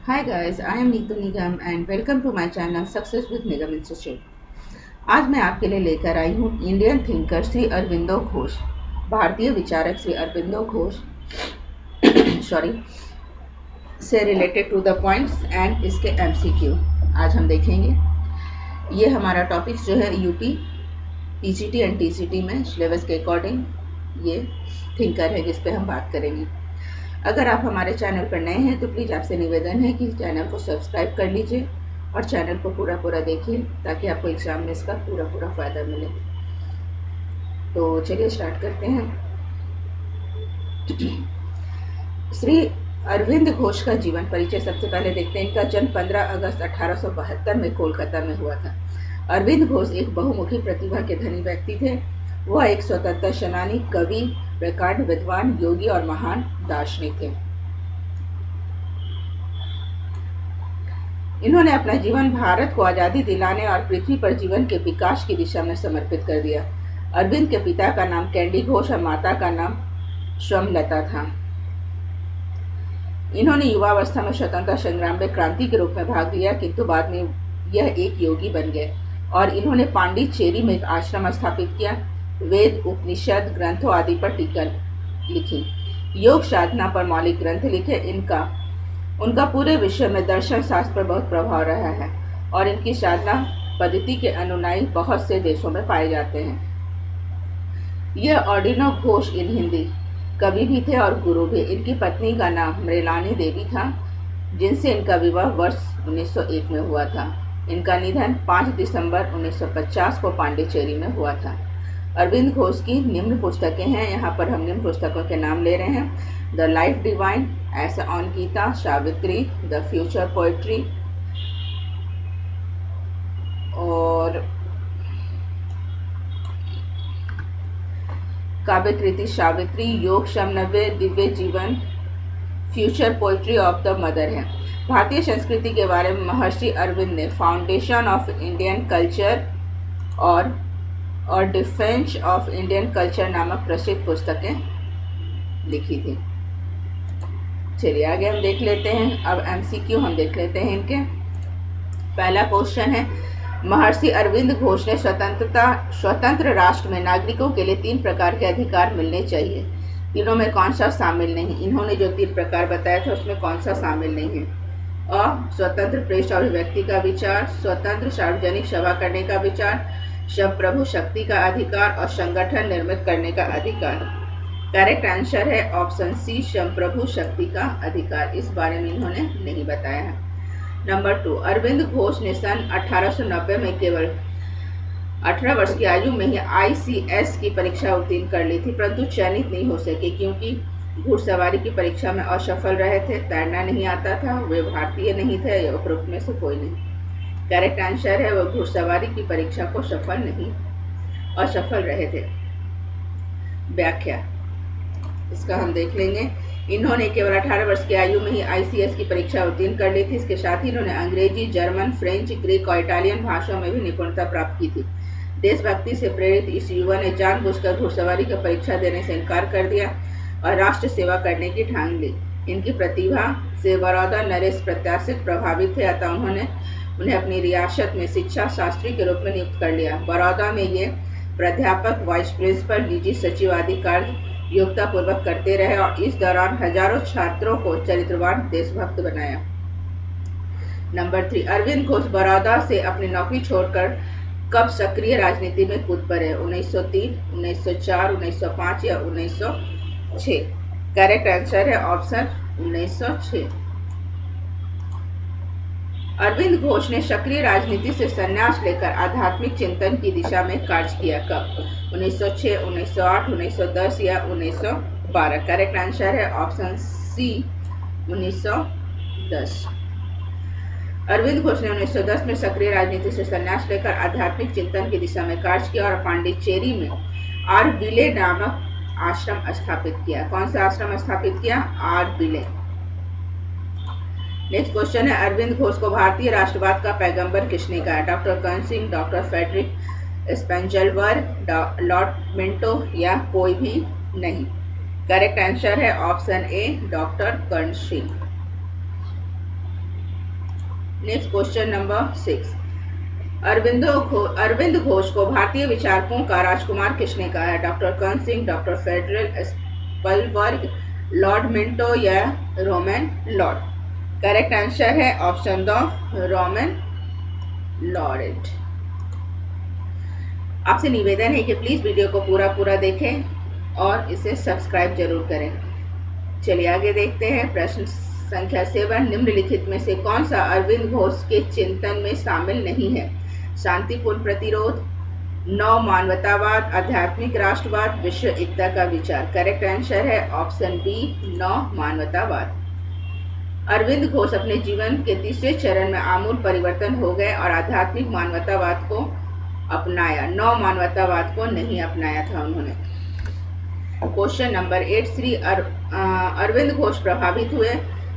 Hi guys, I am Neetu Nigam and welcome to my channel Success with Nigam Institute। आज मैं आपके लिए लेकर आई हूँ इंडियन थिंकर श्री अरविंदो घोष, भारतीय विचारक श्री अरविंदो घोष सॉरी से related to the points and इसके एमसीक्यू आज हम देखेंगे। ये हमारा टॉपिक जो है यूटी, पीजीटी एंड टीजीटी में सिलेबस के अकॉर्डिंग ये थिंकर है जिस पे हम बात करेंगे। अगर आप हमारे चैनल पर नए हैं तो प्लीज़ आपसे निवेदन है कि चैनल को सब्सक्राइब कर लीजिए और चैनल को पूरा देखिए ताकि आपको एग्जाम में इसका पूरा फ़ायदा मिले। तो चलिए स्टार्ट करते हैं। श्री अरविंद घोष का जीवन परिचय सबसे पहले देखते हैं। इनका जन्म 15 अगस्त 1872 में कोलकाता में हुआ था। अरविंद घोष एक बहुमुखी प्रतिभा के धनी व्यक्ति थे। वह एक स्वतंत्र सेनानी, कवि, प्रकांड विद्वान, योगी और महान दार्शनिक थे। इन्होंने अपना जीवन भारत को आजादी दिलाने और पृथ्वी पर जीवन के विकास की दिशा में समर्पित कर दिया। अरविंद के पिता का नाम कैंडी घोष और माता का नाम श्यामलता था। इन्होंने युवावस्था में स्वतंत्रता संग्राम में क्रांति के रूप में भाग लिया, किंतु बाद में यह एक योगी बन गए और इन्होंने पांडिचेरी में एक आश्रम स्थापित किया। वेद, उपनिषद ग्रंथों आदि पर टीका लिखी, योग साधना पर मौलिक ग्रंथ लिखे। उनका पूरे विश्व में दर्शन शास्त्र पर बहुत प्रभाव रहा है और इनकी साधना पद्धति के अनुयायी बहुत से देशों में पाए जाते हैं। यह ऑर्डिनो घोष इन हिंदी कवि भी थे और गुरु भी। इनकी पत्नी का नाम मृणालिनी देवी था, जिनसे इनका विवाह वर्ष 1901 में हुआ था। इनका निधन 5 दिसंबर 1950 को पांडिचेरी में हुआ था। अरविंद घोष की निम्न पुस्तकें हैं। यहाँ पर हम निम्न पुस्तकों के नाम ले रहे हैं: the life divine, essay on Gita, Savitri, the future poetry और काव्य कृति Savitri, yoga Samanvaya, Divya Jivan, future poetry of the mother है। भारतीय संस्कृति के बारे में महर्षि अरविंद ने फाउंडेशन ऑफ इंडियन कल्चर और डिफेंस ऑफ इंडियन कल्चर नामक प्रसिद्ध पुस्तकें लिखी थी। चलिए आगे हम देख लेते हैं। अब एमसीक्यू हम देख लेते हैं इनके। पहला क्वेश्चन है, महर्षि अरविंद घोष ने स्वतंत्र राष्ट्र में नागरिकों के लिए 3 प्रकार के अधिकार मिलने चाहिए। तीनों में कौन सा शामिल नहीं? इन्होंने जो 3 प्रकार बताया था उसमें कौन सा शामिल नहीं है? स्वतंत्र प्रेस और अभिव्यक्ति का विचार, स्वतंत्र सार्वजनिक सभा करने का विचार, संप्रभु शक्ति का अधिकार और संगठन निर्मित करने का अधिकार। करेक्ट आंसर है ऑप्शन सी, संप्रभु शक्ति का अधिकार। इस बारे में इन्होंने नहीं बताया है। नंबर 2, अरविंद घोष ने सन 1890 में केवल 18 वर्ष की आयु में ही ICS की परीक्षा उत्तीर्ण कर ली थी, परंतु चयनित नहीं हो सके क्योंकि घुड़सवारी की परीक्षा में असफल रहे थे, तैरना नहीं आता था, वे भारतीय नहीं थे, उपरोक्त में से कोई नहीं। करेक्ट आंसर है वो घुड़सवारी की परीक्षा को असफल रहे थे। व्याख्या इसका हम देख लेंगे। इन्होंने केवल 18 वर्ष की आयु में ही ICS की परीक्षा उत्तीर्ण कर ली थी। इसके साथ ही इन्होंने अंग्रेजी, जर्मन, फ्रेंच, ग्रीक और इटालियन भाषाओं में भी निपुणता प्राप्त की थी। देशभक्ति से प्रेरित इस युवा ने जानबूझकर घुड़सवारी की परीक्षा देने से इनकार कर दिया और राष्ट्र सेवा करने की ठान ली। इनकी प्रतिभा से बड़ौदा नरेश प्रत्याशित प्रभावित थे, अतः उन्हें अपनी रियासत में शिक्षा शास्त्री के रूप में नियुक्त कर लिया। बड़ौदा में ये प्राध्यापक, वाइस प्रिंसिपल, निजी सचिव आदि कार्य योग्यता पूर्वक करते रहे और इस दौरान हजारों छात्रों को चरित्रवान देशभक्त बनाया। नंबर 3, अरविंद घोष बड़ौदा से अपनी नौकरी छोड़कर कब सक्रिय राजनीति में कूद पड़े? 1903, 1904, 1905 या 1906? करेक्ट आंसर है ऑप्शन 1906। अरविंद घोष ने सक्रिय राजनीति से संन्यास लेकर आध्यात्मिक चिंतन की दिशा में कार्य किया। कब? 1906, 1908, 1910 या 1912? करेक्ट आंसर है ऑप्शन सी, 1910। अरविंद घोष ने 1910 में सक्रिय राजनीति से संन्यास लेकर आध्यात्मिक चिंतन की दिशा में कार्य किया और पांडिचेरी में आरबिले नामक आश्रम स्थापित किया। कौन सा आश्रम स्थापित किया? आरबिले। नेक्स्ट क्वेश्चन है, अरविंद घोष को भारतीय राष्ट्रवाद का पैगंबर किसने कहा? Doctor Karan Singh, doctor Frederic Spiegelberg, Lord Minto या कोई भी नहीं? करेक्ट आंसर है option A, doctor Karan Singh. Next question number 6, Arvind Ghosh को भारतीय विचारकों का राजकुमार किसने कहा है? Doctor Karan Singh, doctor Frederic Spiegelberg, Lord Minto या रोमन लॉर्ड? करेक्ट आंसर है ऑप्शन दो, रोमन लॉर्ड। आपसे निवेदन है कि प्लीज वीडियो को पूरा देखें और इसे सब्सक्राइब जरूर करें। चलिए आगे देखते हैं। प्रश्न संख्या 7, निम्नलिखित में से कौन सा अरविंद घोष के चिंतन में शामिल नहीं है? शांतिपूर्ण प्रतिरोध, नव मानवतावाद, आध्यात्मिक राष्ट्रवाद, विश्व एकता का विचार? करेक्ट आंसर है ऑप्शन बी, नव मानवतावाद। अरविंद घोष अपने जीवन के तीसरे चरण में आमूल परिवर्तन हो गए और आध्यात्मिक मानवतावाद को अपनाया, नव मानवतावाद को नहीं अपनाया था उन्होंने। क्वेश्चन नंबर 8, श्री अरविंद घोष प्रभावित हुए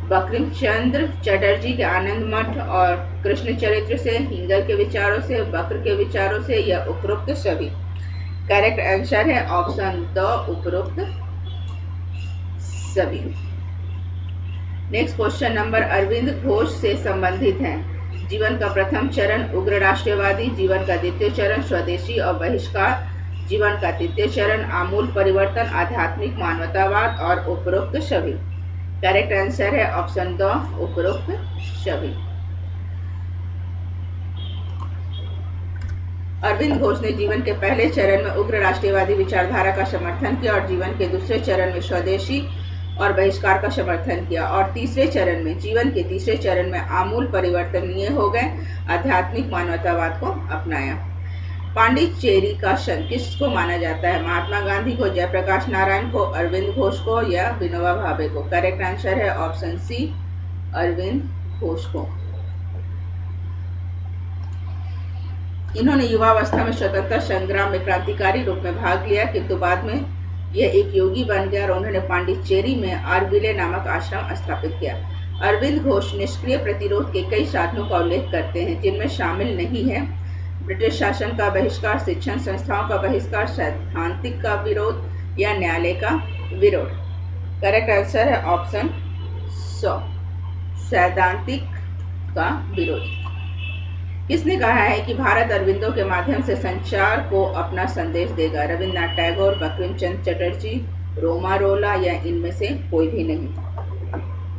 बंकिम चंद्र चटर्जी के आनंद मठ और कृष्ण चरित्र से, हिंगल के विचारों से, बक्र के विचारों से या उपरोक्त सभी? करेक्ट आंसर है ऑप्शन दो, उपरोक्त सभी। Next question number Arvind Ghosh से संबंधित है। जीवन का प्रथम चरण उग्र राष्ट्रवादी, जीवन का द्वितीय चरण स्वदेशी और बहिष्कार, जीवन का तृतीय चरण आमूल परिवर्तन, आध्यात्मिक मानवतावाद और उपरोक्त सभी? करेक्ट आंसर है ऑप्शन दो, उपरोक्त सभी। अरविंद घोष ने जीवन के पहले चरण में उग्र राष्ट्रवादी विचारधारा का समर्थन किया और जीवन के दूसरे चरण में स्वदेशी और बहिष्कार का समर्थन किया और तीसरे चरण में, जीवन के तीसरे चरण में आमूल परिवर्तनीय हो गए, आध्यात्मिक मानवतावाद को अपनाया। पांडिचेरी का संत किसको माना जाता है? महात्मा गांधी को, जयप्रकाश नारायण को, अरविंद घोष को या विनोबा भावे को? करेक्ट आंसर है ऑप्शन सी, अरविंद घोष को। इन्होंने युवावस्था में स्वतंत्रता संग्राम में क्रांतिकारी रूप में भाग लिया, किंतु बाद में यह एक योगी बन गया और उन्होंने पांडिचेरी में आरविले नामक आश्रम स्थापित किया। अरविंद घोष निष्क्रिय प्रतिरोध के कई साधनों का उल्लेख करते हैं, जिनमें शामिल नहीं है ब्रिटिश शासन का बहिष्कार, शिक्षण संस्थाओं का बहिष्कार, सैद्धांतिक का विरोध या न्यायालय का विरोध? करेक्ट आंसर है ऑप्शन सी, सैद्धांतिक का विरोध। किसने कहा है कि भारत अरविंदों के माध्यम से संचार को अपना संदेश देगा? रविन्द्रनाथ टैगोर, बंकिम चंद्र चटर्जी, रोमा रोला या इनमें से कोई भी नहीं?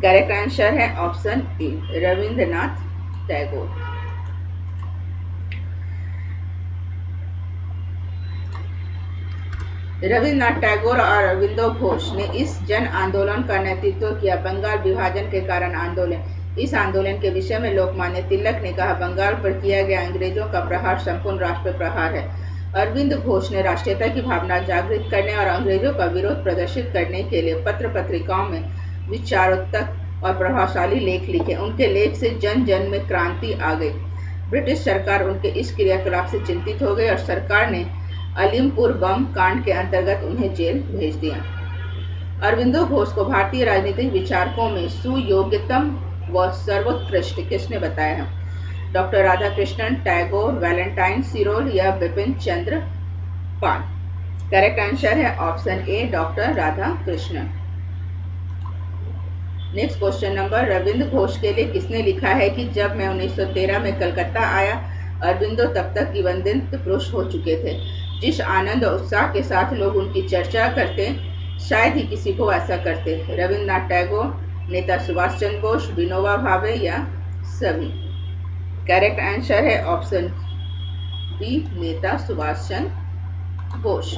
करेक्ट आंसर है ऑप्शन ए, रविन्द्रनाथ टैगोर। रविन्द्रनाथ टैगोर और अरविंदो घोष ने इस जन आंदोलन का नेतृत्व किया, बंगाल विभाजन के कारण आंदोलन। इस आंदोलन के विषय में लोकमान्य तिलक ने कहा, बंगाल पर किया गया अंग्रेजों का प्रहार संपूर्ण राष्ट्र पर प्रहार है। अरविंद घोष ने राष्ट्रीयता की भावना जागृत करने और अंग्रेजों का विरोध प्रदर्शित करने के लिए पत्र पत्रिकाओं में विचारोत्तक और प्रभावशाली लेख लिखे। उनके लेख से जन जन में क्रांति आ गई। ब्रिटिश सरकार उनके इस क्रियाकलाप से चिंतित हो गई और सरकार ने अलीमपुर बम कांड के अंतर्गत उन्हें जेल भेज दिया। अरविंदो घोष को भारतीय राजनीतिक विचारकों में सुयोग्यतम व सर्वोत्कृष्ट किसने बताया है? Doctor Radhakrishnan, Tagore, Valentine Chirol या बिपिन चंद्र पाल? करेक्ट आंसर है option A, doctor Radhakrishnan. Next question number, Arvind Ghosh के लिए किसने लिखा है कि जब मैं 1913 में कलकत्ता आया, अरविंदो तब तक दिवंगत पुरुष हो चुके थे। जिस आनंद और उत्साह के साथ लोग उनकी चर्चा करते, शायद ही किसी को ऐसा करते। रविन्द्रनाथ टैगोर, नेता सुभाष चंद्र बोस, विनोबा भावे या सभी? करेक्ट आंसर है ऑप्शन बी, नेता सुभाष चंद्र बोस।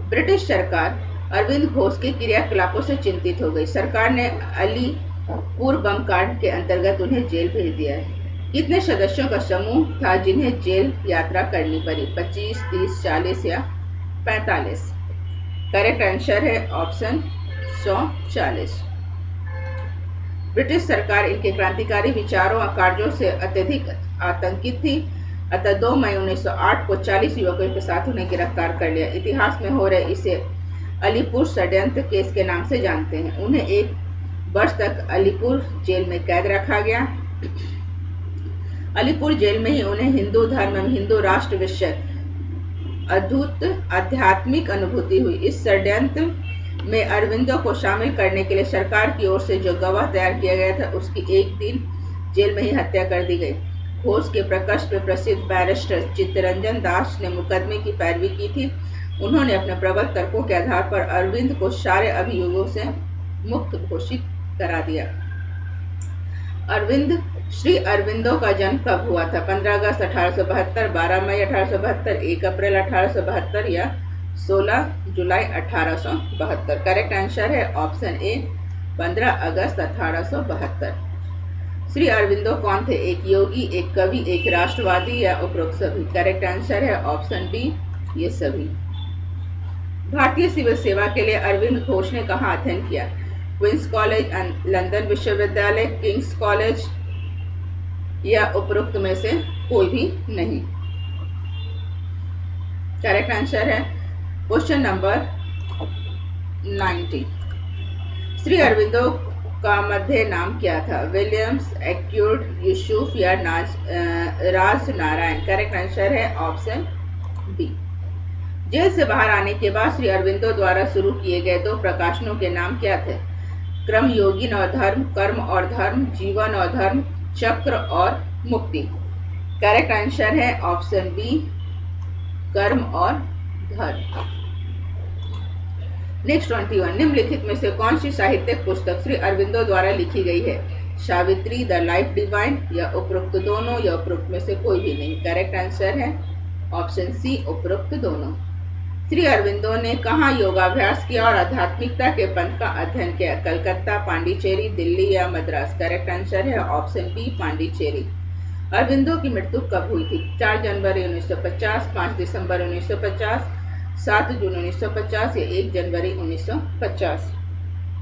ब्रिटिश सरकार अरविंद घोष के क्रियाकलापों से चिंतित हो गई। सरकार ने अलीपुर बम कांड के अंतर्गत उन्हें जेल भेज दिया है। कितने सदस्यों का समूह था जिन्हें जेल यात्रा करनी पड़ी? 25, 30, 40 या 45? करेक्ट आंसर है ऑप्शन 140। ब्रिटिश सरकार इनके क्रांतिकारी विचारों और कार्यों से अत्यधिक आतंकित थी, अतः 2 मई 1908 को 40 युवकों के साथ उन्हें गिरफ्तार कर लिया। इतिहास में हो रहे इसे अलीपुर षड्यंत्र केस के नाम से जानते हैं। उन्हें 1 वर्ष तक अलीपुर जेल में कैद रखा गया। अलीपुर जेल में ही उन्हें हिंदू धर्म में हिंदू राष्ट्र विषय अद्भुत आध्यात्मिक अनुभूति हुई। इस षड्यंत्र में अरविंदो को शामिल करने के लिए सरकार की ओर से जो गवाह तैयार किया गया था, उसकी एक दिन जेल में ही हत्या कर दी गई। घोष के प्रकोष्ठ में प्रसिद्ध बैरिस्टर चित्तरंजन दास ने मुकदमे की पैरवी की थी। उन्होंने अपने प्रबल तर्कों के आधार पर अरविंद को सारे अभियोगों से मुक्त घोषित करा दिया। श्री अरविंदो का जन्म कब हुआ था? 15 अगस्त 1872, 12 मई 1872, 1 अप्रैल 1872 या 16 जुलाई 1872। करेक्ट आंसर है ऑप्शन ए 15 अगस्त 1872। श्री अरविंदो कौन थे? एक योगी, एक कवि, एक राष्ट्रवादी या उपरोक्त सभी? करेक्ट आंसर है ऑप्शन बी, ये सभी। भारतीय सिविल सेवा के लिए अरविंद घोष ने कहाँ अध्ययन किया? क्वींस कॉलेज, लंदन विश्वविद्यालय, किंग्स कॉलेज या उपरोक्त में से कोई भी नहीं। करेक्ट आंसर है क्वेश्चन नंबर 90। श्री अरविंदो का मध्य नाम क्या था? विलियम्स, एक्यूट, यूसुफ या राज नारायण? करेक्ट आंसर है ऑप्शन बी। जेल से बाहर आने के बाद श्री अरविंदो द्वारा शुरू किए गए 2 प्रकाशनों के नाम क्या थे? क्रम योगिन और धर्म, कर्म और धर्म, जीवन और धर्म, चक्र और मुक्ति। करेक्ट आंसर है ऑप्शन बी, कर्म और धर्म। नेक्स्ट 21। निम्नलिखित में से कौन सी साहित्यिक पुस्तक श्री अरविंदो द्वारा लिखी गई है? सावित्री, द लाइफ डिवाइन या उपरोक्त दोनों या उपरोक्त में से कोई भी नहीं? करेक्ट आंसर है ऑप्शन सी, उपरोक्त दोनों। श्री अरविंदो ने कहाँ योगाभ्यास किया और आध्यात्मिकता के पंथ का अध्ययन किया? कलकत्ता, पांडिचेरी, दिल्ली या मद्रास? करेक्ट आंसर है ऑप्शन बी, पांडिचेरी। अरविंदो की मृत्यु कब हुई थी? 4 जनवरी 1950, 5 दिसंबर 1950, 7 जून 1950 या 1 जनवरी 1950?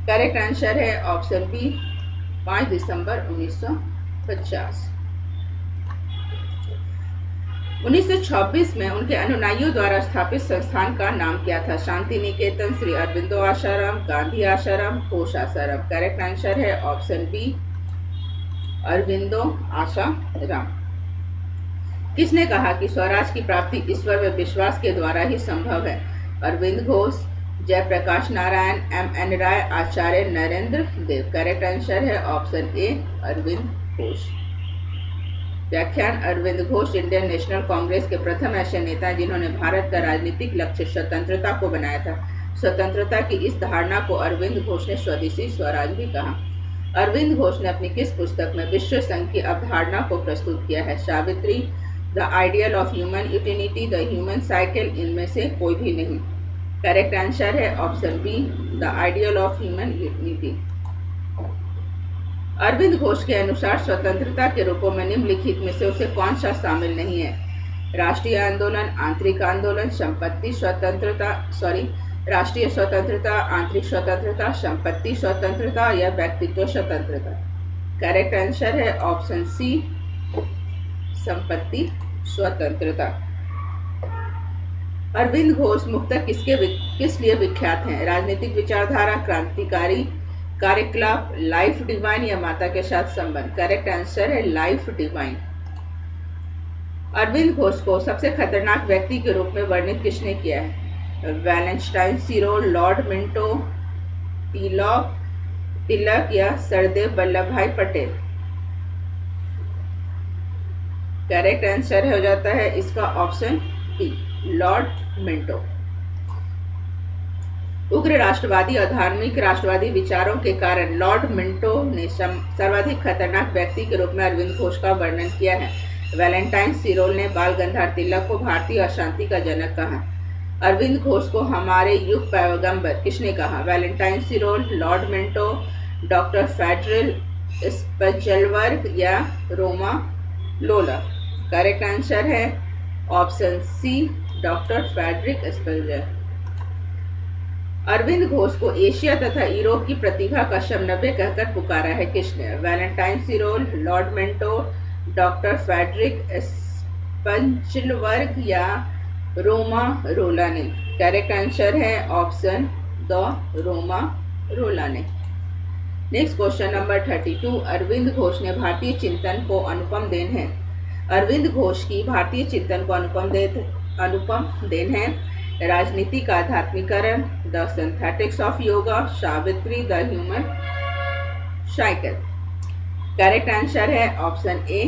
करेक्ट आंसर है ऑप्शन बी, 5 दिसंबर 1950। 1926 में उनके अनुयायियों द्वारा स्थापित संस्थान का नाम क्या था? शांति निकेतन, श्री अरविंदो आश्रम, गांधी आश्रम, घोष आश्रम? करेक्ट आंसर है ऑप्शन बी, अरविंदो आश्रम। किसने कहा कि स्वराज की प्राप्ति ईश्वर में विश्वास के द्वारा ही संभव है? अरविंद घोष, जयप्रकाश नारायण, M.N. राय, आचार्य नरेंद्र देव? करेक्ट आंसर है ऑप्शन ए, अरविंद घोष। व्याख्यान। अरविंद घोष इंडियन नेशनल कांग्रेस के प्रथम ऐसे नेता हैं जिन्होंने भारत का राजनीतिक लक्ष्य स्वतंत्रता को बनाया था। स्वतंत्रता की इस धारणा को अरविंद घोष ने स्वदेशी स्वराज भी कहा। अरविंद घोष ने अपनी किस पुस्तक में विश्व संघ की अवधारणा को प्रस्तुत किया है? Savitri, the ideal of human utility, the human cycle? इनमें से कोई भी नहीं। करेक्ट आंसर है option B, the ideal of human utility. Arvind Ghosh के अनुसार स्वतंत्रता के रूपों में निम्नलिखित में से उसे कौन सा शामिल नहीं है? राष्ट्रीय आंदोलन, आंतरिक आंदोलन, संपत्ति स्वतंत्रता, राष्ट्रीय स्वतंत्रता, आंतरिक स्वतंत्रता, संपत्ति स्वतंत्रता या व्यक्तित्व स्वतंत्रता? करेक्ट आंसर है ऑप्शन सी, संपत्ति स्वतंत्रता। अरविंद घोष मुख्यतः किस लिए विख्यात हैं? राजनीतिक विचारधारा, क्रांतिकारी कार्यकलाप, लाइफ डिवाइन या माता के साथ संबंध? करेक्ट आंसर है लाइफ डिवाइन। अरविंद घोष को सबसे खतरनाक व्यक्ति के रूप में वर्णित किसने किया है? वैलेंटाइन सिरोल, लॉर्ड मिंटो, तिलक या सरदेव वल्लभ भाई पटेल? करेक्ट आंसर हो जाता है इसका ऑप्शन बी, लॉर्ड मिंटो। उग्र राष्ट्रवादी और धार्मिक राष्ट्रवादी विचारों के कारण लॉर्ड मिंटो ने सर्वाधिक खतरनाक व्यक्ति के रूप में अरविंद घोष का वर्णन किया है। वैलेंटाइन सिरोल ने बाल गंगाधर तिलक को भारतीय अशांति का जनक कहा। अरविंद घोष को हमारे युग पैगंबर किसने कहा? Valentine Chirol, Lord Minto, doctor Frederic Spiegelberg या रोमा लोला? करेक्ट आंसर है ऑप्शन सी, डॉक्टर फेडरिक स्पेंजर। अरविंद घोष को एशिया तथा यूरोप की प्रतिभा का शमनबे कहकर पुकारा है किसने? Valentine Chirol, Lord Minto, doctor Frederic Spiegelberg या रोमा रोला ने? करेक्ट आंसर है ऑप्शन द, रोमा रोला ने। Next question number 32। Arvind Ghosh ने भारतीय चिंतन को अनुपम देन है। अरविंद घोष की भारतीय चिंतन को अनुपम देन है राजनीति का आध्यात्मिकरण, the synthetics of yoga, Savitri, the human cycle? Correct answer है ऑप्शन ए,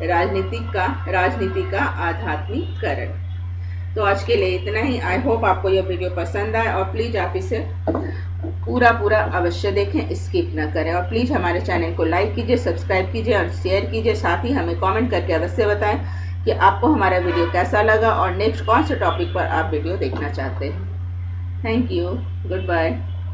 राजनीति का आध्यात्मिकरण। तो आज के लिए इतना ही। आई होप आपको यह वीडियो पसंद आए और प्लीज आप इसे पूरा अवश्य देखें, स्किप ना करें। और प्लीज हमारे चैनल को लाइक कीजिए, सब्सक्राइब कीजिए और शेयर कीजिए। साथ ही हमें कमेंट करके अवश्य बताएं कि आपको हमारा वीडियो कैसा लगा और नेक्स्ट कौन से टॉपिक पर आप वीडियो देखना चाहते हैं। Thank you, good bye.